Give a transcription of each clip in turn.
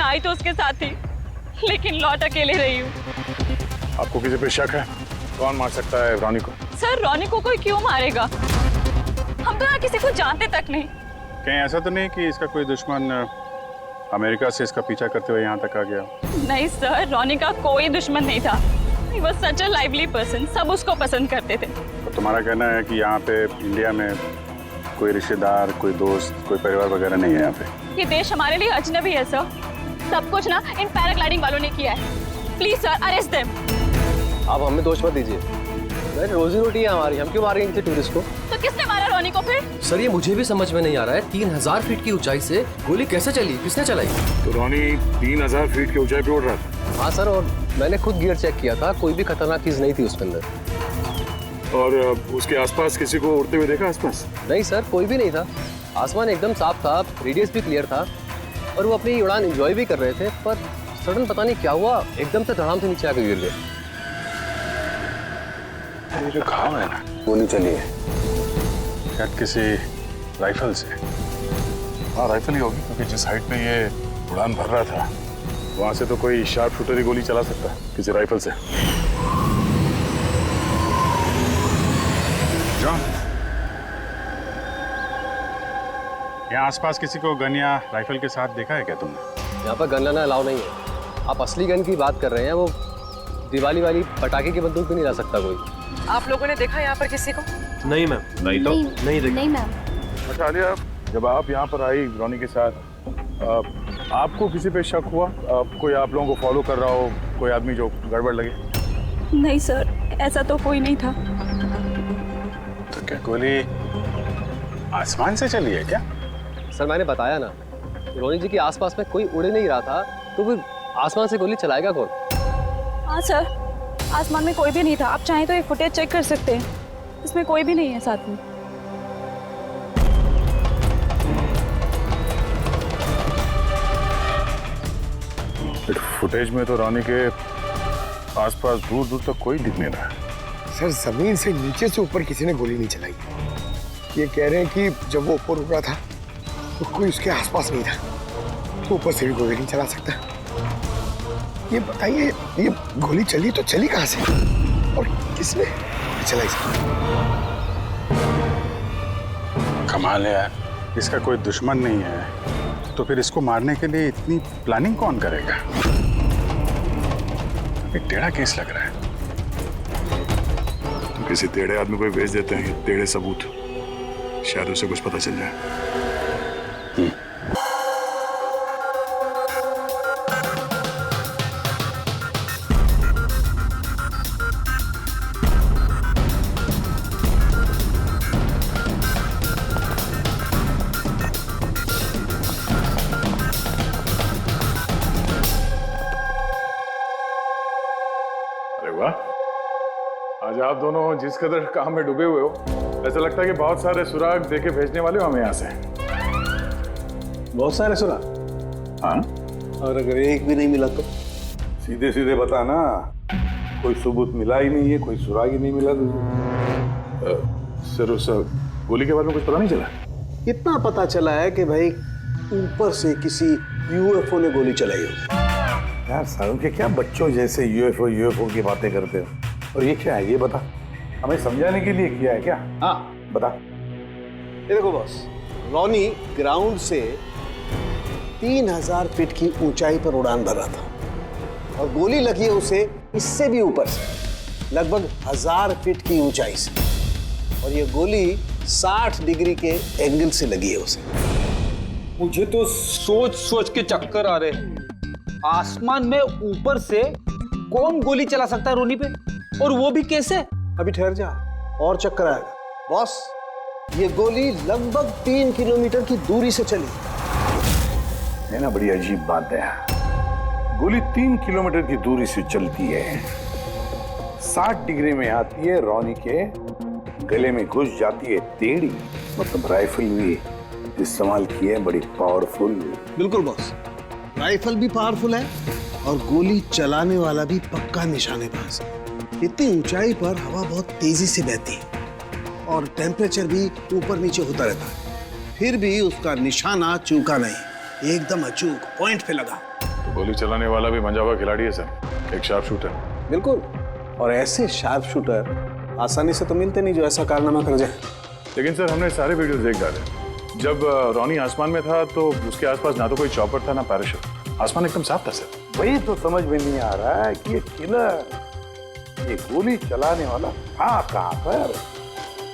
आई तो उसके साथ थी, लेकिन लौट अकेले रही हूँ। आपको किसी पे शक है? कौन मार सकता है रोनी को? सर, रोनी को कोई क्यों मारेगा? हम तो यहाँ किसी को जानते तक नहीं। कहीं ऐसा तो नहीं कि इसका कोई दुश्मन अमेरिका से इसका पीछा करते हुए यहाँ तक आ गया? नहीं सर, रोनी का कोई दुश्मन नहीं था। He was such a lively person, सब उसको पसंद करते थे। तो तुम्हारा कहना है कि यहाँ पे इंडिया में कोई रिश्तेदार, कोई दोस्त, कोई परिवार वगैरह नहीं है यहाँ पे? ये देश हमारे लिए अजनबी है सर। सब कुछ ना इन पैराग्लाइडिंग वालों ने किया है। Please sir, arrest them. आप हमें दोष मत दीजिए, रोजी रोटी है हमारी, हम क्यों मारेंगे इनसे टूरिस्ट को? तो किसने मारा रोनी को फिर? सर ये मुझे भी समझ में नहीं आ रहा है, 3000 फीट की ऊंचाई से गोली कैसे चली, किसने चलाई? तो रोनी 3000 फीट की ऊंचाई पे उड़ रहा था? हाँ सर, और मैंने खुद गियर चेक किया था, कोई भी खतरनाक चीज नहीं थी उसके अंदर। और उसके आसपास किसी को उड़ते हुए देखा आसपास? नहीं सर, कोई भी नहीं था। आसमान एकदम साफ था, रेडियस भी क्लियर था और वो अपनी उड़ान एंजॉय भी कर रहे थे, पर सडन पता नहीं क्या हुआ, एकदम से धड़ाम से नीचे आकर गिर गए। ये जो घाव है ना, गोली चली है शायद किसी राइफल से। हाँ राइफल ही होगी, क्योंकि जिस हाइट पे ये उड़ान भर रहा था वहां से तो कोई शार्प शूटर ही गोली चला सकता है, किसी राइफल से। जॉन, यहाँ आसपास किसी को गन या राइफल के साथ देखा है क्या तुमने? यहाँ पर गन लाना अलाउ नहीं है। आप असली गन की बात कर रहे हैं, वो दिवाली वाली पटाखे की बंदूक भी नहीं ला सकता कोई। आप लोगों ने देखा यहाँ पर किसी को? नहीं मैम, नहीं तो नहीं देखा। नहीं मैम। अच्छा आलिया, जब आप यहाँ पर आई रोनी के साथ, आपको किसी पे शक हुआ? कोई आप लोगों को फॉलो कर रहा हो, कोई आदमी जो गड़बड़ लगे? नहीं सर, ऐसा तो कोई नहीं था। तो क्या गोली आसमान से चली है क्या? सर मैंने बताया ना, रोनी जी के आसपास में कोई उड़ नहीं रहा था, तो फिर आसमान से गोली चलाएगा कौन? हाँ सर, आसमान में कोई भी नहीं था। आप चाहें तो एक फुटेज चेक कर सकते हैं, इसमें कोई भी नहीं है साथ में। फुटेज में तो रोनी के आसपास दूर दूर तक कोई दिख नहीं रहा। सर जमीन से नीचे से ऊपर किसी ने गोली नहीं चलाई। ये कह रहे हैं कि जब वो ऊपर उड़ा था तो कोई उसके आसपास नहीं था, तो ऊपर से भी गोली नहीं चला सकता। ये बताइए, ये गोली चली तो चली कहाँ से और किसने चलाई? कमाल है यार, इसका कोई दुश्मन नहीं है तो फिर इसको मारने के लिए इतनी प्लानिंग कौन करेगा? एक टेढ़ा केस लग रहा है। तो किसी टेढ़े आदमी को भेज देते हैं, टेढ़े सबूत, शायद उसे कुछ पता चल जाए। अरे वाह, आज आप दोनों जिस कदर काम में डूबे हुए हो, ऐसा लगता है कि बहुत सारे सुराग देके भेजने वाले हो हमें यहाँ से। बहुत सारे सुराग? हाँ, और अगर एक भी नहीं मिला तो? सीधे सीधे बता ना, कोई सबूत मिला ही नहीं है, कोई सुराग ही नहीं मिला तुझे। सर उस गोली के बारे में कुछ पता नहीं चला? इतना पता चला है कि भाई ऊपर से किसी यूएफओ ने गोली चलाई होगी। यार सालों के क्या बच्चों जैसे यूएफओ की बातें करते हो, और ये क्या है ये बता, हमें समझाने के लिए किया है क्या? हाँ बता। ये देखो बॉस, रोनी ग्राउंड से 3000 फीट की ऊंचाई पर उड़ान भर रहा था और गोली लगी है उसे इससे भी ऊपर से, लगभग 1000 फीट की ऊंचाई से, और ये गोली 60 डिग्री के एंगल से लगी है उसे। मुझे तो सोच सोच के चक्कर आ रहे हैं। आसमान में ऊपर से कौन गोली चला सकता है रोनी पे, और वो भी कैसे? अभी ठहर जा, और चक्कर आएगा। बॉस, ये गोली लगभग 3 किलोमीटर की दूरी से चली। है ना, बड़ी अजीब बात है। गोली 3 किलोमीटर की दूरी से चलती है, 60 डिग्री में आती है, रोनी के गले में घुस जाती है टेढ़ी, मतलब राइफल भी इस्तेमाल की है, बड़ी पावरफुल। बिल्कुल बॉस, राइफल भी पावरफुल है और गोली चलाने वाला भी पक्का निशानेबाज। इतनी ऊंचाई पर हवा बहुत तेजी से बहती है और टेम्परेचर भी ऊपर नीचे होता रहता है, फिर भी उसका निशाना चूका नहीं, एकदम अचूक पॉइंट पे लगा। गोली चलाने वाला भी मंजा हुआ खिलाड़ी है सर, एक शार्प शूटर। बिल्कुल, और ऐसे शार्प शूटर आसानी से तो मिलते नहीं जो ऐसा कारनामा कर जाए। लेकिन सर हमने सारे वीडियोस देख डाले। जब रॉनी आसमान में था तो उसके आसपास ना तो कोई चॉपर था ना पैराशूट, आसमान एकदम साफ था सर। वही तो समझ में नहीं आ रहा है कि ये किलर, ये गोली चलाने वाला था कहाँ पर,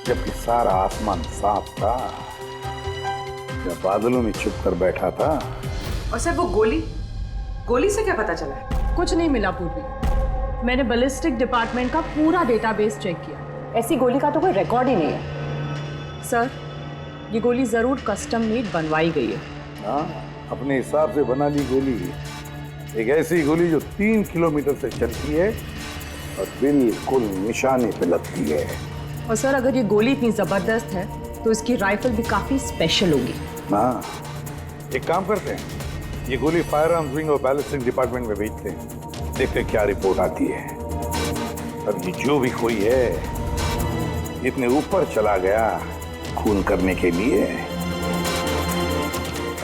जबकि सारा आसमान साफ था, या बादलों में छुप कर बैठा था। और सर वो गोली से क्या पता चला है? कुछ नहीं मिला पूर्वी। मैंने बैलिस्टिक डिपार्टमेंट का पूरा डेटाबेस चेक किया, ऐसी गोली का तो कोई रिकॉर्ड ही नहीं है। सर ये गोली जरूर कस्टम मेड बनवाई गई है। हाँ, अपने हिसाब से बना ली गोली, एक ऐसी गोली जो 3 किलोमीटर से चलती है और बिल्कुल निशाने पे लगती है। और सर अगर ये गोली इतनी जबरदस्त है तो इसकी राइफल भी काफी स्पेशल होगी। हाँ, एक काम करते हैं, ये गोली फायर आर्म्स विंग और बैलिस्टिक डिपार्टमेंट में भेजते हैं, देखते हैं क्या रिपोर्ट आती है। अब ये जो भी कोई है इतने ऊपर चला गया खून करने के लिए,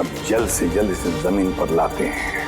अब जल्द से जल्द इसे जमीन पर लाते हैं।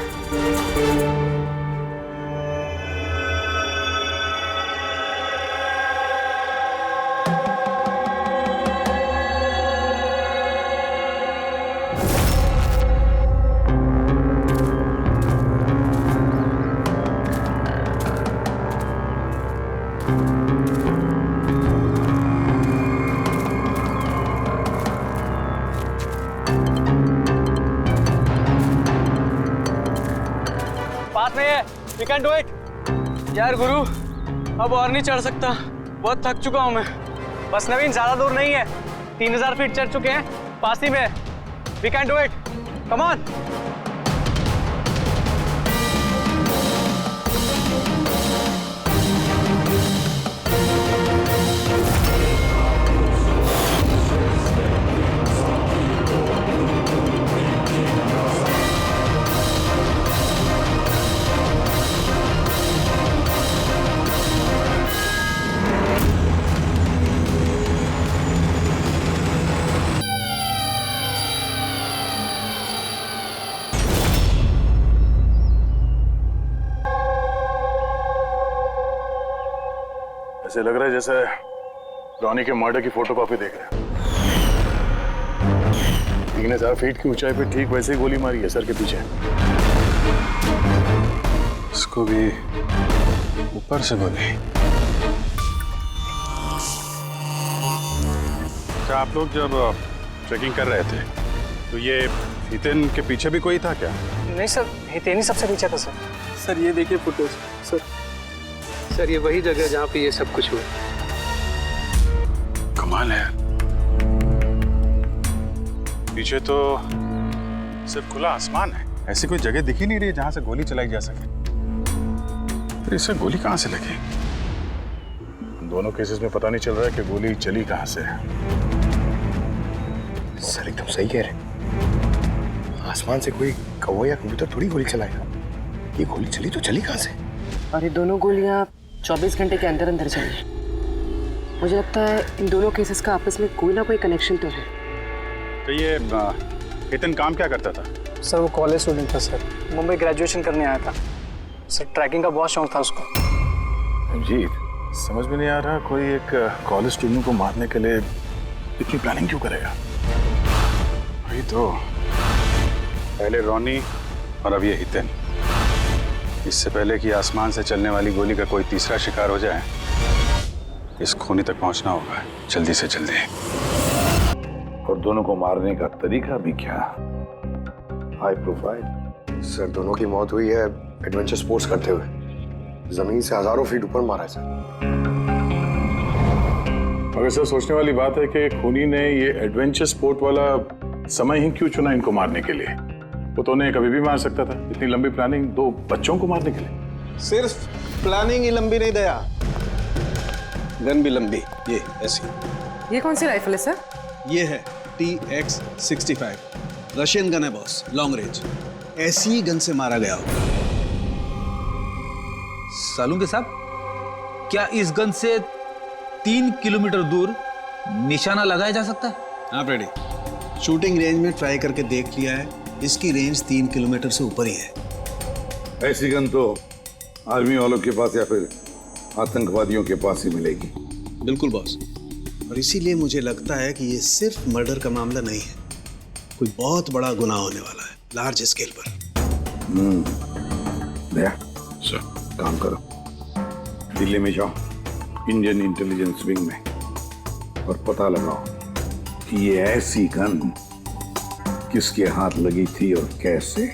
पास में है, वी कैन डू इट। यार गुरु, अब और नहीं चढ़ सकता, बहुत थक चुका हूं मैं। बस नवीन, ज्यादा दूर नहीं है, 3000 फीट चढ़ चुके हैं, पास ही में है। We can do it, come on. ऐसे लग रहा है जैसे रॉनी के मर्डर की फोटोकॉपी देख रहे हैं। 3000 फीट की ऊंचाई पे ठीक वैसे ही गोली मारी है सर के पीछे। इसको भी ऊपर से गोली। क्या आप लोग जब ट्रैकिंग कर रहे थे तो ये हितेन के पीछे भी कोई था क्या? नहीं सर, हितेन ही सबसे पीछे था सर। सर ये देखिए फुटेज। सर ये वही जगह जहाँ पे ये सब कुछ हुआ। कमाल है, पीछे तो सिर्फ खुला आसमान है, ऐसी कोई जगह दिख ही नहीं रही है जहां से गोली चलाई जा सके। तो इसे गोली कहां से लगी? दोनों केसेस में पता नहीं चल रहा है कि गोली चली कहां से है। सर एकदम सही कह रहे, आसमान से कोई कौवा या कबूतर थोड़ी गोली चलाएगा। ये गोली चली तो चली कहां से? और ये दोनों गोलियां 24 घंटे के अंदर अंदर चली। मुझे लगता है इन दोनों केसेस का आपस में कोई ना कोई कनेक्शन तो है। तो ये हितेन काम क्या करता था? सर वो कॉलेज स्टूडेंट था सर, मुंबई ग्रेजुएशन करने आया था सर। ट्रैकिंग का बहुत शौक था उसको। जी, समझ में नहीं आ रहा कोई एक कॉलेज स्टूडेंट को मारने के लिए इतनी प्लानिंग क्यों करेगा? वही तो, पहले रॉनी और अब ये हितेन। इससे पहले कि आसमान से चलने वाली गोली का कोई तीसरा शिकार हो जाए, इस खूनी तक पहुंचना होगा जल्दी से जल्दी। और दोनों को मारने का तरीका भी क्या हाई प्रोफाइल। सर दोनों की मौत हुई है एडवेंचर स्पोर्ट्स करते हुए, जमीन से हजारों फीट ऊपर मारा है सर। मगर सर सोचने वाली बात है कि खूनी ने ये एडवेंचर स्पोर्ट वाला समय ही क्यों चुना इनको मारने के लिए? वो तो उन्हें कभी भी मार सकता था। इतनी लंबी प्लानिंग 2 बच्चों को मारने के लिए। सिर्फ प्लानिंग ही लंबी नहीं दया, गन भी लंबी। ये ऐसी। ये कौन सी राइफल है सर? ये है TX-65, रशियन गन है बॉस, लॉन्ग रेंज। ऐसी ही गन से मारा गया होगा। सालुंके साहब, क्या इस गन से 3 किलोमीटर दूर निशाना लगाया जा सकता है? हाँ रेडी, शूटिंग रेंज में ट्राई करके देख लिया है, इसकी रेंज 3 किलोमीटर से ऊपर ही है। ऐसी गन तो आर्मी वालों के पास या फिर आतंकवादियों के पास ही मिलेगी। बिल्कुल बॉस, और इसीलिए मुझे लगता है कि ये सिर्फ मर्डर का मामला नहीं है, कोई बहुत बड़ा गुनाह होने वाला है, लार्ज स्केल पर। दया सर, काम करो, दिल्ली में जाओ इंडियन इंटेलिजेंस विंग में और पता लगाओ कि ये ऐसी गन किसके हाथ लगी थी और कैसे।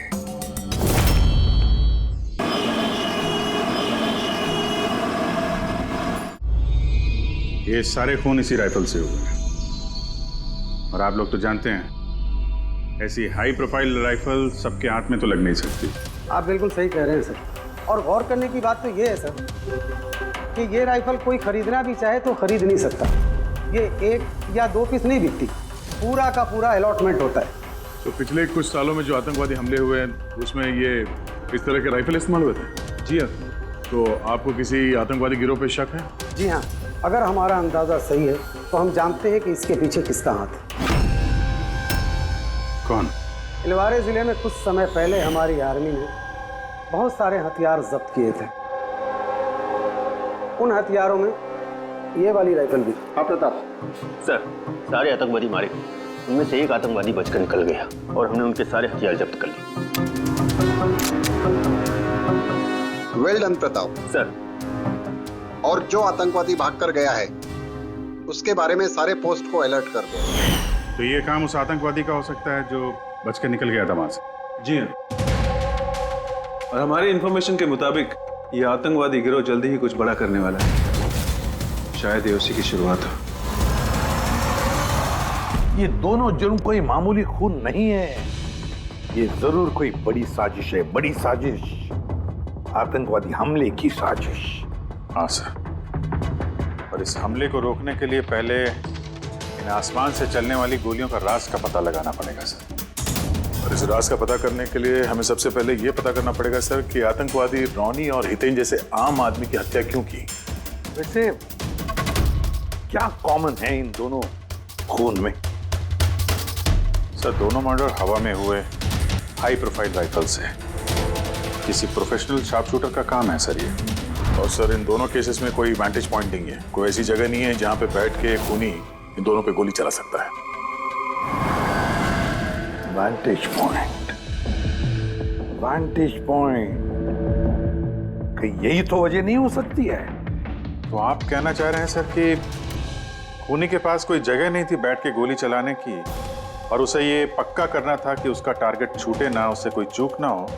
ये सारे खून इसी राइफल से हुए हैं और आप लोग तो जानते हैं ऐसी हाई प्रोफाइल राइफल सबके हाथ में तो लग नहीं सकती। आप बिल्कुल सही कह रहे हैं सर, और गौर करने की बात तो ये है सर कि ये राइफल कोई खरीदना भी चाहे तो खरीद नहीं सकता। ये 1 या 2 पीस नहीं बिकती, पूरा का पूरा अलॉटमेंट होता है। तो पिछले कुछ सालों में जो आतंकवादी हमले हुए हैं उसमें ये इस तरह के राइफल इस्तेमाल हुए थे? जी हाँ। तो आपको किसी आतंकवादी गिरोह पे शक है? जी हाँ, अगर हमारा अंदाजा सही है तो हम जानते हैं कि इसके पीछे किसका हाथ है। कौन? इलवारे जिले में कुछ समय पहले हमारी आर्मी ने बहुत सारे हथियार जब्त किए थे। उन हथियारों में ये वाली राइफल भी। हाँ प्रताप सर, सारे आतंकवादी मारे, उनमें से एक आतंकवादी बचकर निकल गया और हमने उनके सारे हथियार जब्त कर लिए। Well done Pratap sir. और जो आतंकवादी भागकर गया है उसके बारे में सारे पोस्ट को अलर्ट कर दो। तो ये काम उस आतंकवादी का हो सकता है जो बचकर निकल गया था वहां से? जी हाँ, और हमारी इंफॉर्मेशन के मुताबिक ये आतंकवादी गिरोह जल्दी ही कुछ बड़ा करने वाला है। शायद ये उसी की शुरुआत हो। ये दोनों जुर्म कोई मामूली खून नहीं है, ये जरूर कोई बड़ी साजिश है, बड़ी साजिश, आतंकवादी हमले की साजिश। हाँ सर, और इस हमले को रोकने के लिए पहले इन आसमान से चलने वाली गोलियों का राज का पता लगाना पड़ेगा सर। और इस राज का पता करने के लिए हमें सबसे पहले ये पता करना पड़ेगा सर कि आतंकवादी रॉनी और हितेन जैसे आम आदमी की हत्या क्यों की। वैसे क्या कॉमन है इन दोनों खून में? सर, दोनों मर्डर हवा में हुए हाई प्रोफाइल राइफल से। किसी प्रोफेशनल शार्प शूटर का काम है सर ये। और सर, इन दोनों केसेस में कोई वैंटेज पॉइंट नहीं है, कोई ऐसी जगह नहीं है जहां पे बैठ के खूनी इन दोनों पे गोली चला सकता है। वैंटेज पॉइंट, वैंटेज पॉइंट, कहीं यही तो वजह नहीं हो सकती है? तो आप कहना चाह रहे हैं सर कि खूनी के पास कोई जगह नहीं थी बैठ के गोली चलाने की, और उसे ये पक्का करना था कि उसका टारगेट छूटे ना, उससे कोई चूक ना हो,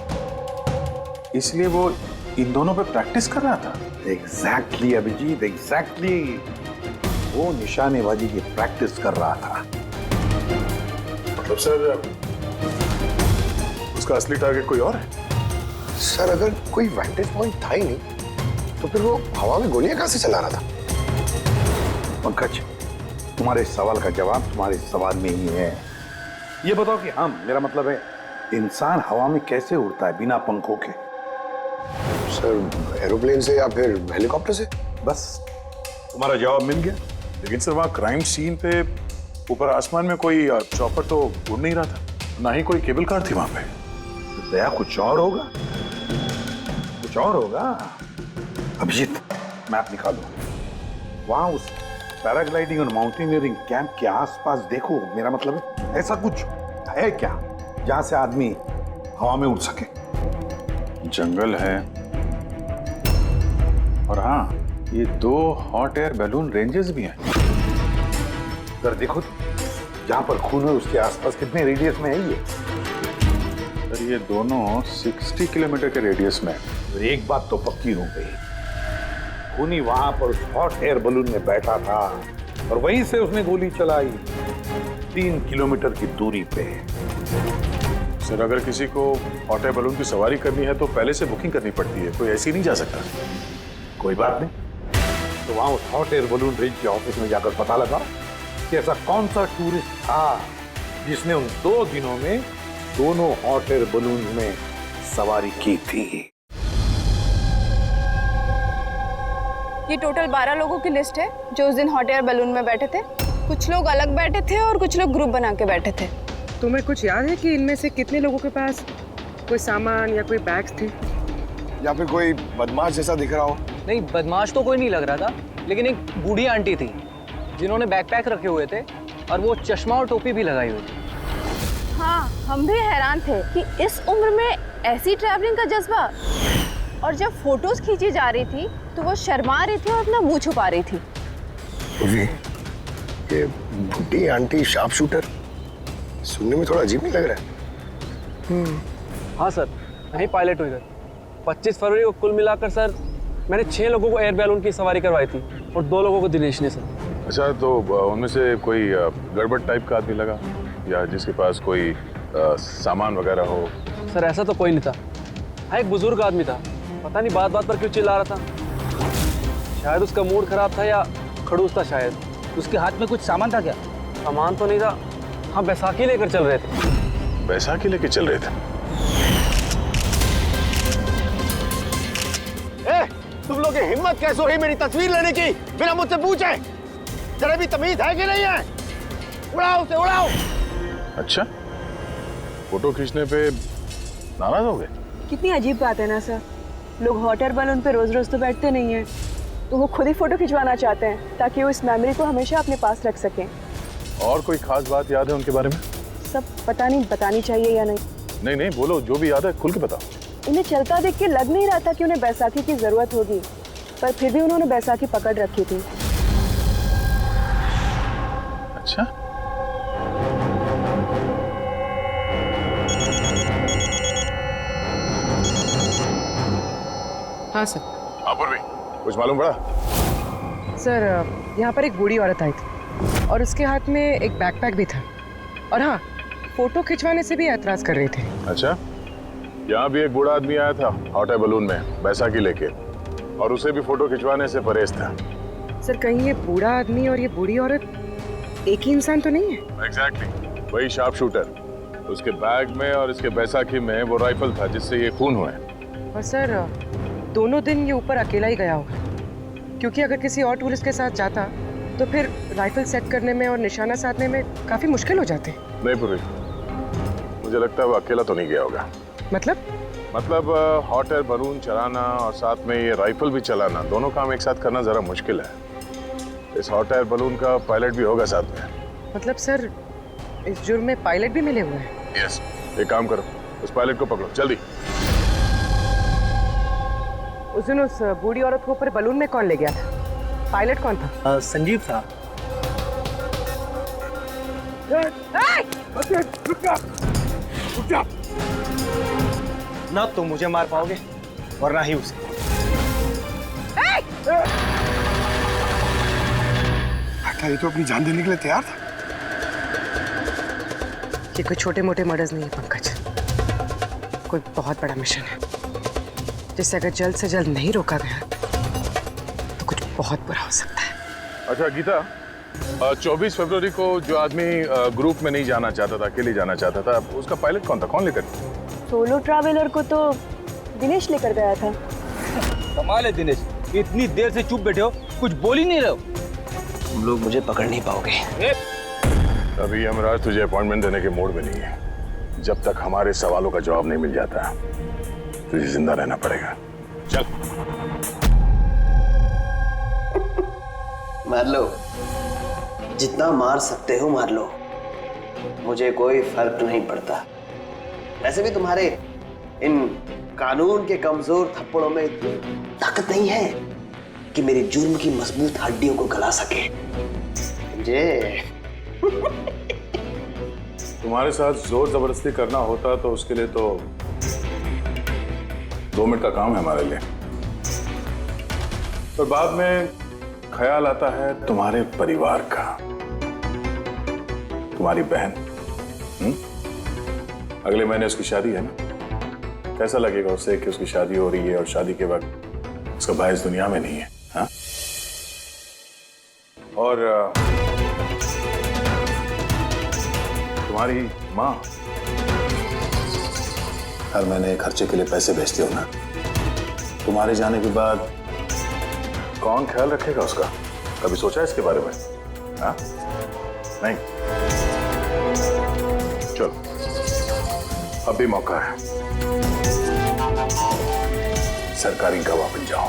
इसलिए वो इन दोनों पे प्रैक्टिस कर रहा था? एग्जैक्टली अभिजीत, एग्जैक्टली, वो निशानेबाजी की प्रैक्टिस कर रहा था। मतलब सर, उसका असली टारगेट कोई और है? सर, अगर कोई वैंटेज पॉइंट था ही नहीं तो फिर वो हवा में गोलियां कहां से चला रहा था? पंकज, तुम्हारे सवाल का जवाब तुम्हारे सवाल में ही है। ये बताओ कि हम, मेरा मतलब है, इंसान हवा में कैसे उड़ता है बिना पंखों के? सर, एरोप्लेन से या फिर हेलीकॉप्टर से। बस तुम्हारा जवाब मिल गया। लेकिन सर, वहाँ क्राइम सीन पे ऊपर आसमान में कोई चॉपर तो उड़ नहीं रहा था, ना ही कोई केबल कार थी वहां पे। तो दया कुछ और होगा, कुछ और होगा। अभिजीत, मैप निकालो, वहां उस पैराग्लाइडिंग और माउंटेनियरिंग कैंप के आसपास देखो। मेरा मतलब है, ऐसा कुछ है क्या जहां से आदमी हवा में उड़ सके? जंगल है, और हाँ, ये 2 हॉट एयर बैलून रेंजेस भी हैं। सर देखो, जहां पर खून है उसके आसपास कितने रेडियस में है ये? सर, ये दोनों 60 किलोमीटर के रेडियस में। तो एक बात तो पक्की हो गई, खूनी वहां पर हॉट एयर बलून में बैठा था और वहीं से उसने गोली चलाई 3 किलोमीटर की दूरी पे। सर, अगर किसी को हॉट एयर बलून की सवारी करनी है तो पहले से बुकिंग करनी पड़ती है, कोई ऐसी नहीं जा सकता। कोई बात नहीं, तो वहां उस हॉट एयर बलून रेंज के ऑफिस में जाकर पता लगा कि ऐसा कौन सा टूरिस्ट था जिसने उन 2 दिनों में दोनों हॉट एयर बलून में सवारी की थी। ये टोटल 12 लोगों की लिस्ट है जो उस दिन हॉट एयर बलून में बैठे थे। कुछ लोग अलग बैठे थे और कुछ लोग ग्रुप बना के बैठे थे। तुम्हें कुछ याद है कि इनमें से कितने लोगों के पास कोई सामान या कोई बैग्स थे? या फिर कोई बदमाश जैसा दिख रहा हो? नहीं, बदमाश तो कोई नहीं लग रहा था, लेकिन एक बूढ़ी आंटी थी जिन्होंने बैकपैक रखे हुए थे और वो चश्मा और टोपी भी लगाई हुई थी। हाँ, हम भी हैरान थे कि इस उम्र में ऐसी ट्रैवलिंग का जज्बा। और जब फोटोज खींची जा रही थी तो वो शर्मा रही थी और अपना मुंह छुपा रही थी। ये बुढ़ी आंटी शार्प शूटर सुनने में थोड़ा अजीब नहीं लग रहा है? हाँ सर, मैं ही पायलट हूँ इधर। 25 फरवरी को कुल मिलाकर सर मैंने 6 लोगों को एयर बैलून की सवारी करवाई थी और 2 लोगों को दिनेश ने सर। अच्छा, तो उनमें से कोई गड़बड़ टाइप का आदमी लगा या जिसके पास कोई सामान वगैरह हो? सर ऐसा तो कोई नहीं था। हाँ, एक बुजुर्ग आदमी था, पता नहीं बात बात पर क्यों चिल्ला रहा था। शायद उसका मूड खराब था या खड़ूस था शायद। उसके हाथ में कुछ सामान था क्या? सामान तो नहीं था। हाँ, बैसाखी लेकर चल रहे थे। बैसाखी लेके चल रहे थे? तुम लोग की हिम्मत कैसे हुई मेरी तस्वीर लेने की बिना मुझसे पूछे? जरा भी तमीज है कि नहीं है? उड़ाओ उसे, उड़ाओ। अच्छा, फोटो खींचने पे नाराज हो गए? कितनी अजीब बात है ना सर। लोग हॉट एयर बैलून पे रोज रोज तो बैठते नहीं हैं, तो वो खुद ही फोटो खिंचवाना चाहते हैं ताकि वो इस मेमोरी को हमेशा अपने पास रख सकें। और कोई खास बात याद है उनके बारे में? सब पता नहीं बतानी चाहिए या नहीं। नहीं नहीं, बोलो, जो भी याद है खुल के बताओ। उन्हें चलता देख के लग नहीं रहा था कि उन्हें बैसाखी की जरूरत होगी, पर फिर भी उन्होंने बैसाखी पकड़ रखी थी। अच्छा, हाँ सर। भी कुछ मालूम पड़ा? सर यहाँ पर एक बूढ़ी औरत आई थी और उसके हाथ में एक बैकपैक भी था। और हाँ, फोटो खिंचवाने से भी ऐतराज कर रहे थे। अच्छा, यहाँ भी एक बूढ़ा आदमी आया था हॉट एयर बैलून में बैसाखी लेके, और उसे भी फोटो खिंचवाने से परहेज था। सर कहीं ये बूढ़ा आदमी और ये बूढ़ी औरत एक ही इंसान तो नहीं है? एग्जैक्टली, वही शार्प शूटर। उसके बैग में और इसके बैसाखी में वो राइफल था जिससे ये खून हुए। और सर दोनों दिन ये ऊपर अकेला ही गया होगा, क्योंकि अगर किसी और टूरिस्ट के साथ जाता तो फिर राइफल सेट करने में और निशाना साधने में काफी मुश्किल हो जाते। नहीं पूरी, मुझे लगता है वो अकेला तो नहीं गया होगा। मतलब हॉट एयर बैलून चलाना और साथ में ये राइफल भी चलाना, दोनों काम एक साथ करना जरा मुश्किल है। इस हॉट एयर बैलून का पायलट भी होगा साथ में। मतलब सर इस जुर्म में पायलट भी मिले हुए हैं? यस, एक काम करो, उस पायलट को पकड़ो जल्दी। उस दिन उस बूढ़ी औरत को ऊपर बलून में कौन ले गया था? पायलट कौन था? संजीव था। ना तुम मुझे मार पाओगे और ना ही उसे। ये तो अपनी जान देने के लिए तैयार था। ये कोई छोटे मोटे मर्डर्स नहीं है पंकज, कोई बहुत बड़ा मिशन है जिसे अगर जल्द से जल्द नहीं रोका गया तो कुछ बहुत बुरा हो सकता है। अच्छा गीता, 24 फरवरी को जो आदमी ग्रुप में नहीं जाना चाहता था, अकेले जाना चाहता था, उसका पायलट कौन था? कौन लेकर? सोलो ट्रैवलर को तो दिनेश लेकर गया था। कमाल है दिनेश, इतनी देर से चुप बैठे हो, कुछ बोल ही नहीं रहे हो। तुम लोग मुझे पकड़ नहीं पाओगे। अभी यमराज तुझे अपॉइंटमेंट देने के मूड में नहीं है। जब तक हमारे सवालों का जवाब नहीं मिल जाता तुझे जिंदा रहना पड़ेगा। चल मार लो, जितना मार सकते हो मार लो, मुझे कोई फर्क नहीं पड़ता। वैसे भी तुम्हारे इन कानून के कमजोर थप्पड़ों में इतनी ताकत नहीं है कि मेरी जुर्म की मजबूत हड्डियों को गला सके। समझे? तुम्हारे साथ जोर जबरदस्ती करना होता तो उसके लिए तो 2 मिनट का काम है हमारे लिए, पर बाद में ख्याल आता है तुम्हारे परिवार का, तुम्हारी बहन। अगले महीने उसकी शादी है ना? कैसा लगेगा उसे कि उसकी शादी हो रही है और शादी के वक्त उसका भाई इस दुनिया में नहीं है? हाँ? और तुम्हारी माँ हर महीने खर्चे के लिए पैसे भेजती हो ना, तुम्हारे जाने के बाद कौन ख्याल रखेगा उसका? कभी सोचा इसके बारे में? हाँ? नहीं? चलो, अब भी मौका है, सरकारी गवाह बन जाओ।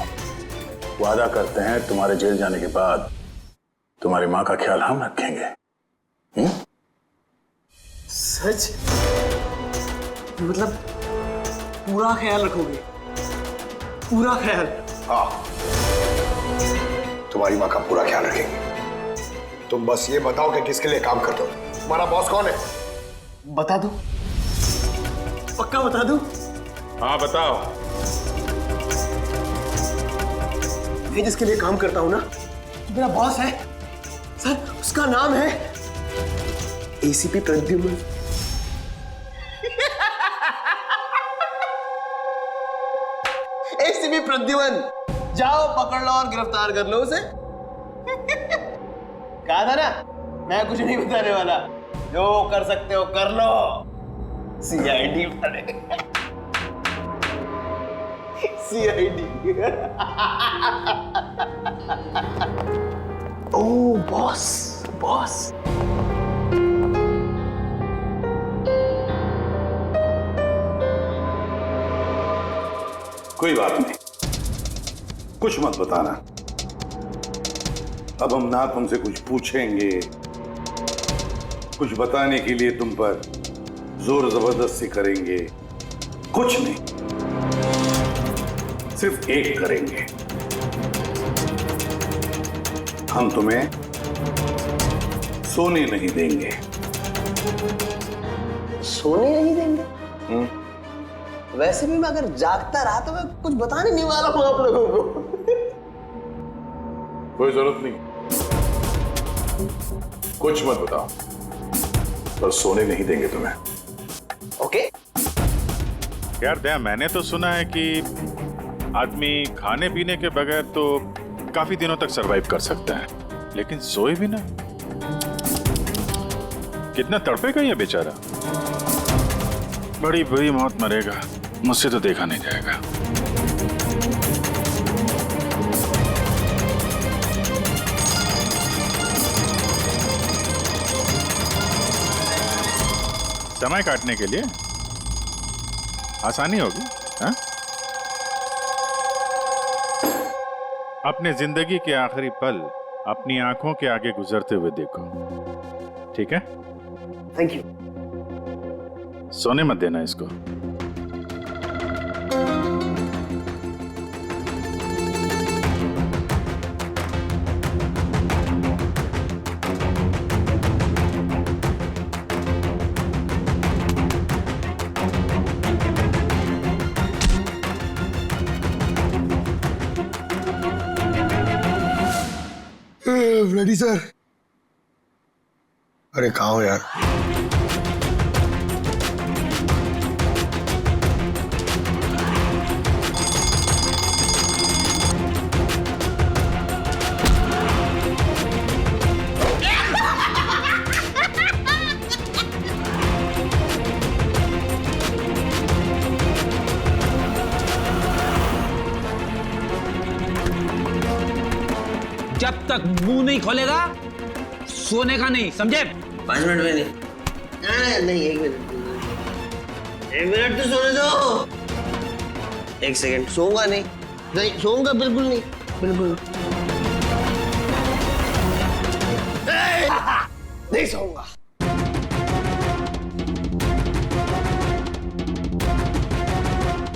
वादा करते हैं तुम्हारे जेल जाने के बाद तुम्हारी माँ का ख्याल हम रखेंगे। सच? मतलब पूरा ख्याल रखोगे? पूरा ख्याल? हाँ, तुम्हारी माँ का पूरा ख्याल रखेंगे। तुम बस ये बताओ कि किसके लिए काम करते हो। तुम्हारा बॉस कौन है? बता दो, पक्का बता दो। हाँ बताओ। मैं जिसके लिए काम करता हूं ना, मेरा बॉस है सर, उसका नाम है एसीपी प्रद्युम्न। एसीपी प्रद्युम्न, जाओ पकड़ लो और गिरफ्तार कर लो उसे। कहा था ना, मैं कुछ नहीं बताने वाला, जो कर सकते हो कर लो। सीआईडी पड़े। सीआईडी। ओ बॉस, बॉस। कोई बात नहीं, कुछ मत बताना। अब हम ना तुमसे कुछ पूछेंगे, कुछ बताने के लिए तुम पर जोर जबरदस्ती करेंगे, कुछ नहीं। सिर्फ एक करेंगे, हम तुम्हें सोने नहीं देंगे। सोने नहीं देंगे? वैसे भी मैं अगर जागता रहा तो मैं कुछ बताने नहीं वाला हूं आप लोगों को। कोई जरूरत नहीं, कुछ मत बताओ, पर सोने नहीं देंगे तुम्हें। ओके? यार दया, मैंने तो सुना है कि आदमी खाने पीने के बगैर तो काफी दिनों तक सरवाइव कर सकता है, लेकिन सोए बिना कितना तड़पेगा ये बेचारा। बड़ी बुरी मौत मरेगा, मुझसे तो देखा नहीं जाएगा। समय काटने के लिए आसानी होगी, हाँ? अपने जिंदगी के आखिरी पल अपनी आंखों के आगे गुजरते हुए देखो, ठीक है? Thank you. सोने मत देना इसको। Ready sir. अरे कहाँ हो यार? जब तक मुंह नहीं खोलेगा सोने का नहीं, समझे? 5 मिनट में नहीं। नहीं 1 मिनट। 1 मिनट तो सोने दो। 1 सेकंड, सोऊंगा नहीं। नहीं सोऊंगा, बिल्कुल नहीं, बिल्कुल नहीं सोऊंगा।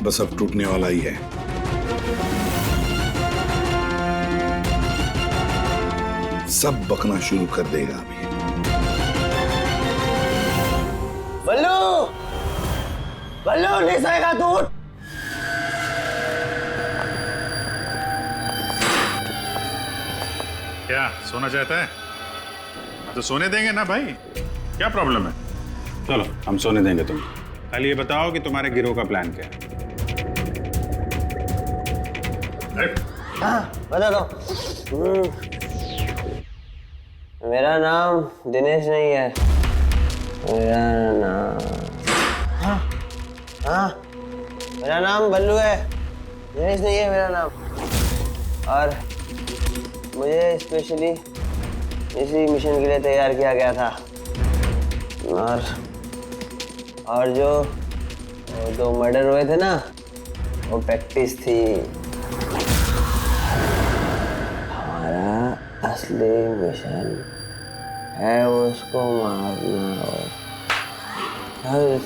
बस अब टूटने वाला ही है। सब बकना शुरू कर देगा अभी। बल्लू, बल्लू नहीं सोएगा तू? क्या सोना चाहता है? तो सोने देंगे ना भाई, क्या प्रॉब्लम है? चलो हम सोने देंगे तुम्हें। खाली ये बताओ कि तुम्हारे गिरोह का प्लान क्या है? हाँ बता दो। मेरा नाम दिनेश नहीं है, मेरा नाम मेरा नाम बल्लू है, दिनेश नहीं है मेरा नाम। और मुझे स्पेशली इसी मिशन के लिए तैयार किया गया था। और जो 2 मर्डर हुए थे ना, वो प्रैक्टिस थी। हमारा असली मिशन है उसको मारना। और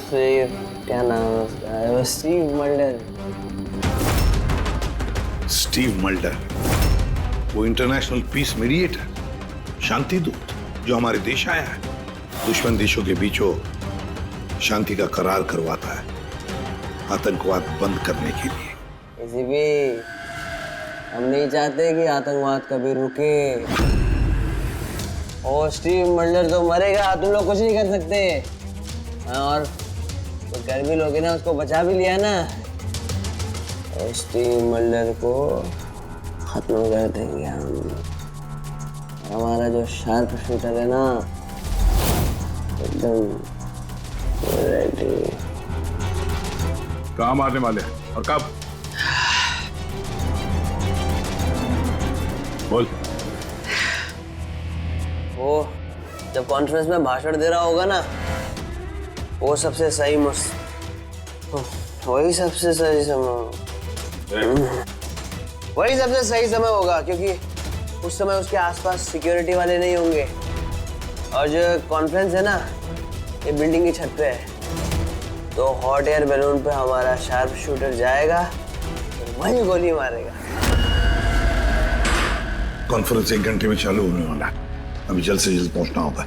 क्या नाम है उसका? वो स्टीव मल्डर। स्टीव मल्डर, वो इंटरनेशनल पीस मीडिएटर, शांति दूत जो हमारे देश आया है, दुश्मन देशों के बीचों शांति का करार करवाता है, आतंकवाद बंद करने के लिए। किसी भी हम नहीं चाहते कि आतंकवाद कभी रुके। और स्टीव मल्डर तो मरेगा, तुम लोग कुछ नहीं कर सकते। और तो कर भी लोगे ना, उसको बचा भी लिया ना, और स्टीव मल्डर को खत्म कर देंगे हम। हमारा जो शार्प शूटर है ना, एकदम रेडी। कहाँ मारने वाले हैं और कब? बोल। वो जब कॉन्फ्रेंस में भाषण दे रहा होगा ना, वो सबसे सही वही सबसे सही समय वही सबसे सही समय होगा, क्योंकि उस समय उसके आसपास सिक्योरिटी वाले नहीं होंगे। और जो कॉन्फ्रेंस है ना, ये बिल्डिंग की छत पे है, तो हॉट एयर बैलून पे हमारा शार्प शूटर जाएगा, वही गोली मारेगा। कॉन्फ्रेंस 1 घंटे में चालू होने वाला है, अभी जल्द से जल्द पहुंचना होगा।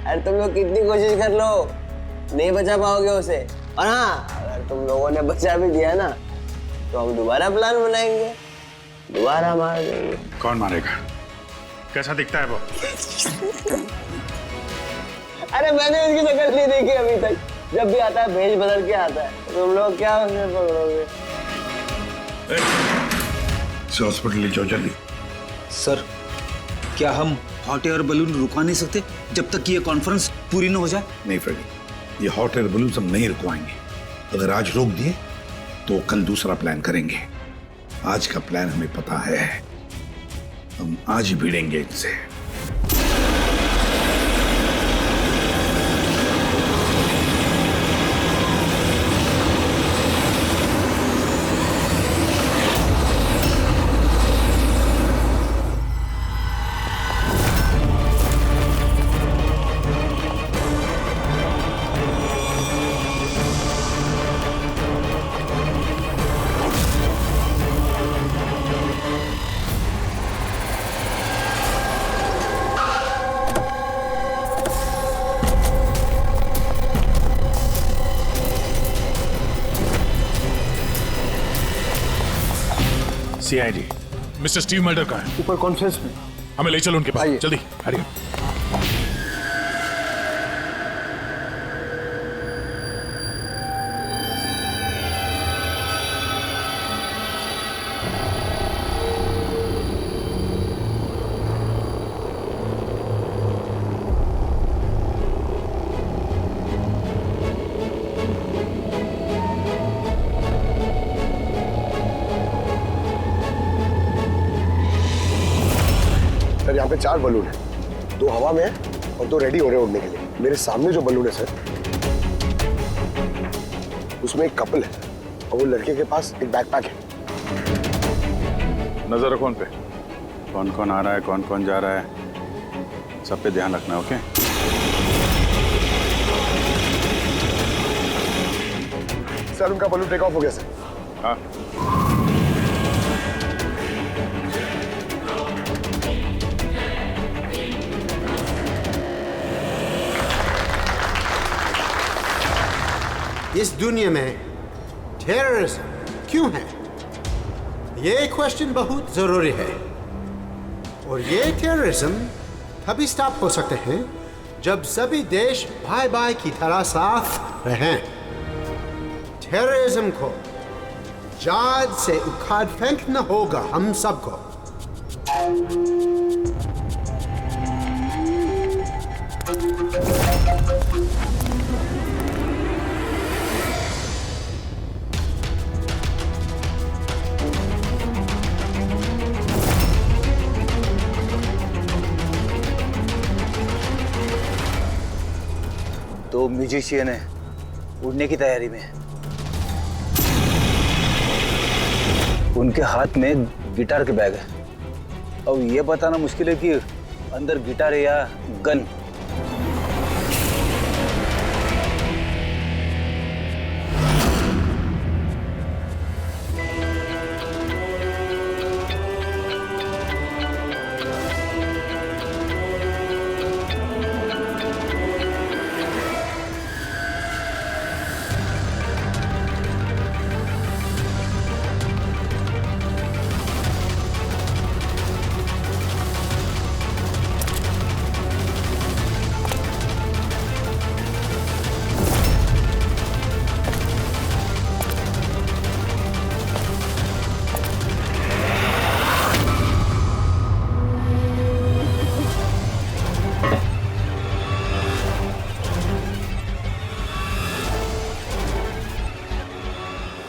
अरे तुम लोग कितनी कोशिश कर लो, नहीं बचा पाओगे उसे। और हाँ, अगर तुम लोगों ने बचा भी दिया ना, तो हम दोबारा प्लान बनाएंगे, दोबारा मार देंगे। कौन मारेगा? कैसा दिखता है वो? अरे मैंने उसकी शक्ल नहीं देखी अभी तक। जब भी आता है भेष बदल के आता है। तुम लोग क्या उसमें पकड़ोगे? हॉस्पिटल ले जाओ जल्दी। सर, क्या हम हॉट एयर बलून रुकवा नहीं सकते जब तक ये कॉन्फ्रेंस पूरी न हो जाए? नहीं फ्रेडी, ये हॉट एयर बलून हम नहीं रुकवाएंगे। अगर आज रोक दिए तो कल दूसरा प्लान करेंगे। आज का प्लान हमें पता है, हम आज ही भिड़ेंगे इनसे। सीआईडी मिस्टर स्टीव मल्डर कहाँ है? ऊपर कॉन्फ्रेंस में। हमें ले चलो उनके पास, जल्दी हरिए। सर यहाँ पे 4 बलून है, 2 हवा में है और 2 रेडी हो रहे हैं उड़ने के लिए। मेरे सामने जो बलून है सर, उसमें एक कपल है और वो लड़के के पास एक बैकपैक है। नजर रखो उन पे, कौन कौन आ रहा है, कौन कौन जा रहा है, सब पे ध्यान रखना। ओके? सर उनका बलून टेक ऑफ हो गया सर। हाँ। इस दुनिया में टेररिज्म क्यों है, ये क्वेश्चन बहुत जरूरी है। और ये टेररिज्म तभी स्टॉप हो सकते हैं जब सभी देश भाई भाई की तरह साथ रहें। टेररिज्म को जड़ से उखाड़ फेंकना होगा हम सबको। तो म्यूजिशियन है, उड़ने की तैयारी में है। उनके हाथ में गिटार के बैग है। अब ये बताना मुश्किल है कि अंदर गिटार है या गन।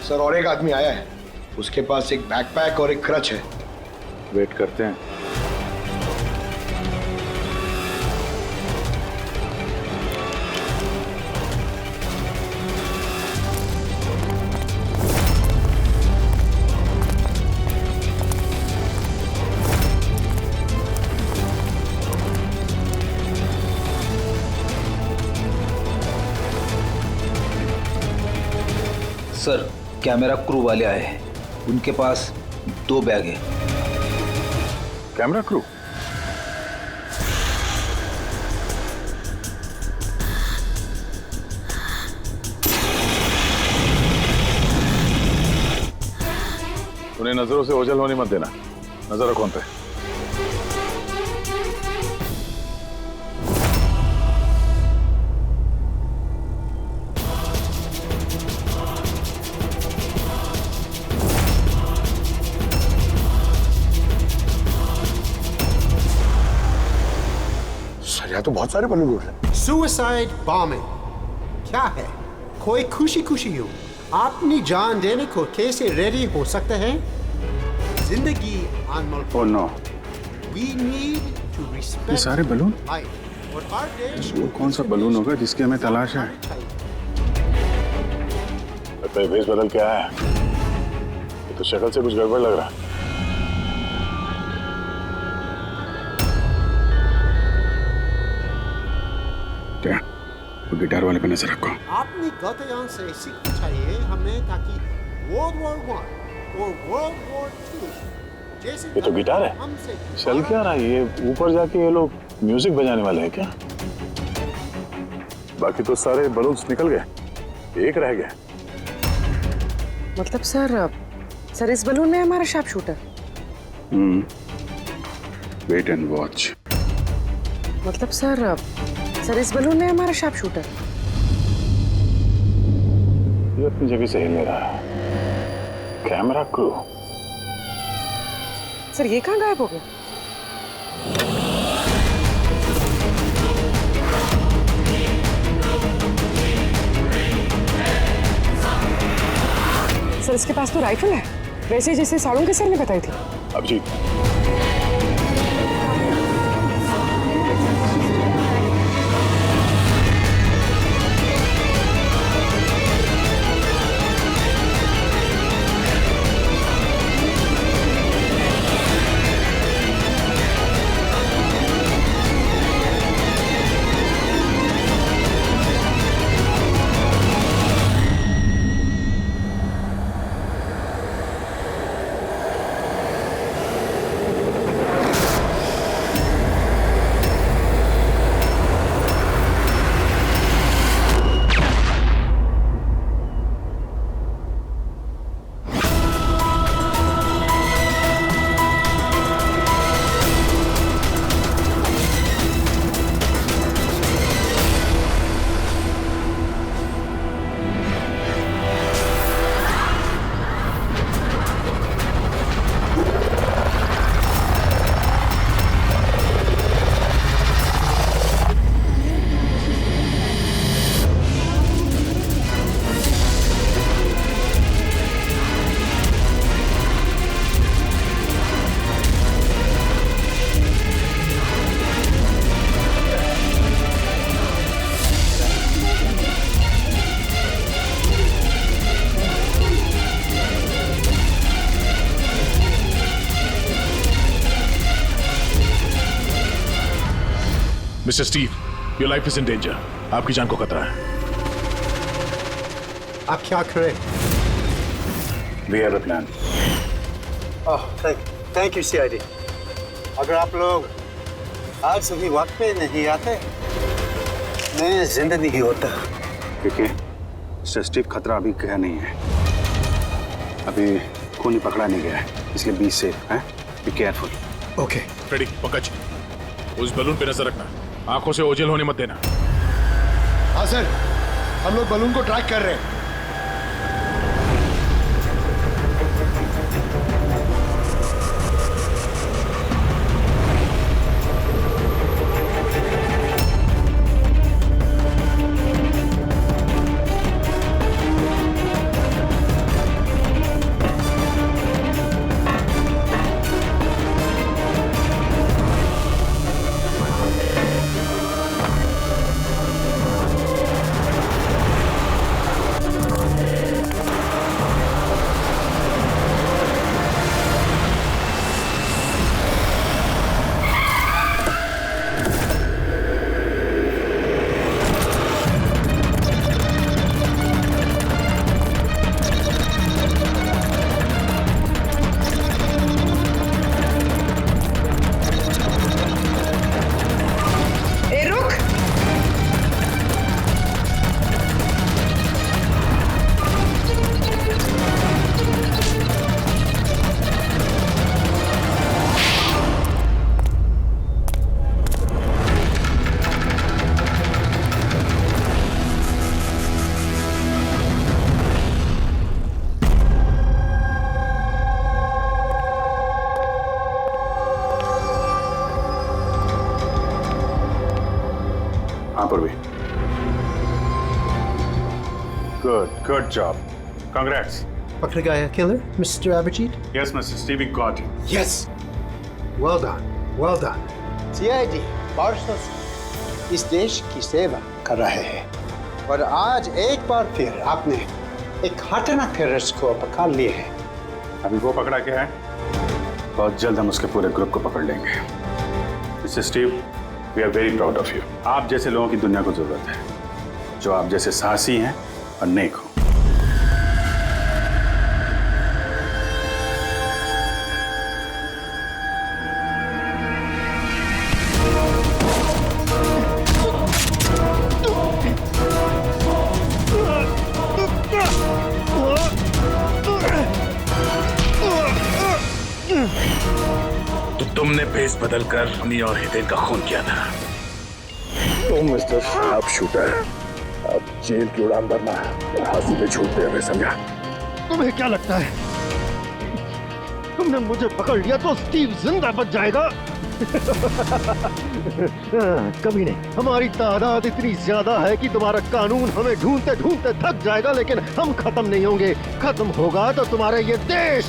सर और एक आदमी आया है, उसके पास एक बैकपैक और एक क्रच है। वेट करते हैं। सर कैमरा क्रू वाले आए हैं, उनके पास 2 बैग है। Camera crew? उन्हें नजरों से ओझल होने मत देना। नजर रखो उन पे। सर यहाँ तो बहुत सारे बलून उड़ रहे हैं। सुसाइड बॉम्बिंग क्या है? कोई खुशी खुशी हो अपनी जान देने को कैसे रेडी हो सकते हैं? जिंदगी अनमोल। Oh no. We need to respect ये सारे बलून? life और हर देश वो कौन सा बलून होगा जिसकी हमें तलाश है? लगता है भेष बदल के आया है। ये तो शक्ल से कुछ गड़बड़ लग रहा है। क्या? वो गिटार वाले पे नजर रखो। अपनी गलतियों से सीखना चाहिए हमें, ताकि World War I और World War II जैसे ये तो गिटार है। चल क्या रहा है? ये ऊपर जाके ये लोग म्यूजिक बजाने वाले हैं क्या? बाकी तो सारे बलून्स निकल गए, एक रह गया। मतलब सर इस बलून में हमारा sharp shooter. Wait and watch. मतलब सर इस बलून में हमारा शार्प शूटर। ये अपनी जगह से हिल नहीं रहा है। Camera crew. सर ये कहाँ गायब हो गया? सर इसके पास तो राइफल है, वैसे जैसे साड़ू के सर ने बताई थी। Abhijeet, mister Steve, your life is in danger. आपकी जान को खतरा है। आप क्या करें? We have a plan. Oh, thank you CID. अगर आप लोग आज सही वक्त पे नहीं आते, मैं जिंदा नहीं होता। देखिए मिस्टर स्टीव, खतरा अभी गया नहीं है, अभी खून पकड़ा नहीं गया है, इसलिए बी सेफ है, be careful. Okay Freddy, Pankaj, उस बलून पे नजर रखना, आंखों से ओझल होने मत देना। हाँ सर, हम लोग बलून को ट्रैक कर रहे हैं। Good job. Congrats. पकड़ गया killer, mister Abhijeet? Yes, Mr. Steve, we got him. Yes. Well done. Well done. CID बरसों से इस देश की सेवा कर रहे हैं और आज एक बार फिर आपने एक खतरनाक टेररिस्ट को पकड़ लिए हैं। अभी वो पकड़ा क्या है? बहुत जल्द हम उसके पूरे ग्रुप को पकड़ लेंगे। Mister Steve, we are very proud of you. आप जैसे लोगों की दुनिया को जरूरत है, जो आप जैसे साहसी हैं और नेक हो। तो तुमने भेस बदलकर हमी और हितेन का खून किया था। तुम मिस्टर शार्प शूटर, अब जेल की उड़ान भरना और फांसी पे छूटते हुए समझा। तुम्हें क्या लगता है तुमने मुझे पकड़ लिया तो स्टीव जिंदा बच जाएगा? कभी नहीं। हमारी तादाद इतनी ज्यादा है कि तुम्हारा कानून हमें ढूंढते ढूंढते थक जाएगा, लेकिन हम खत्म नहीं होंगे। खत्म होगा तो तुम्हारा ये देश।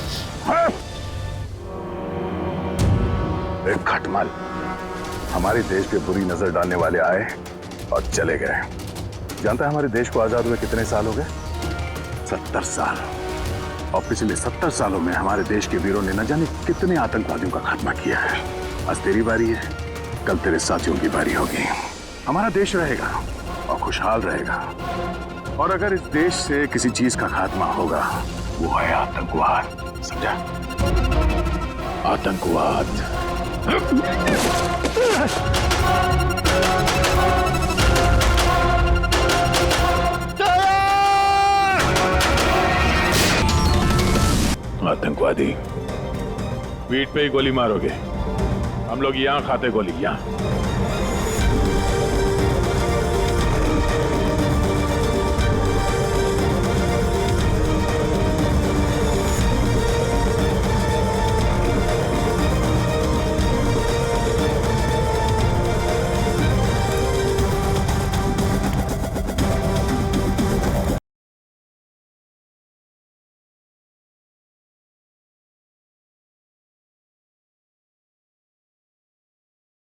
एक खटमल हमारे देश पे बुरी नजर डालने वाले आए और चले गए। जानता है हमारे देश को आजाद हुए कितने साल हो गए? 70 साल। और पिछले 70 सालों में हमारे देश के वीरों ने न जाने कितने आतंकवादियों का खात्मा किया है। आज तेरी बारी है, कल तेरे साथियों की बारी होगी। हमारा देश रहेगा और खुशहाल रहेगा, और अगर इस देश से किसी चीज का खात्मा होगा वो है आतंकवाद। समझा? आतंकवाद। आतंकवादी, पीठ पे ही गोली मारोगे? हम लोग यहाँ खाते गोली, यहाँ।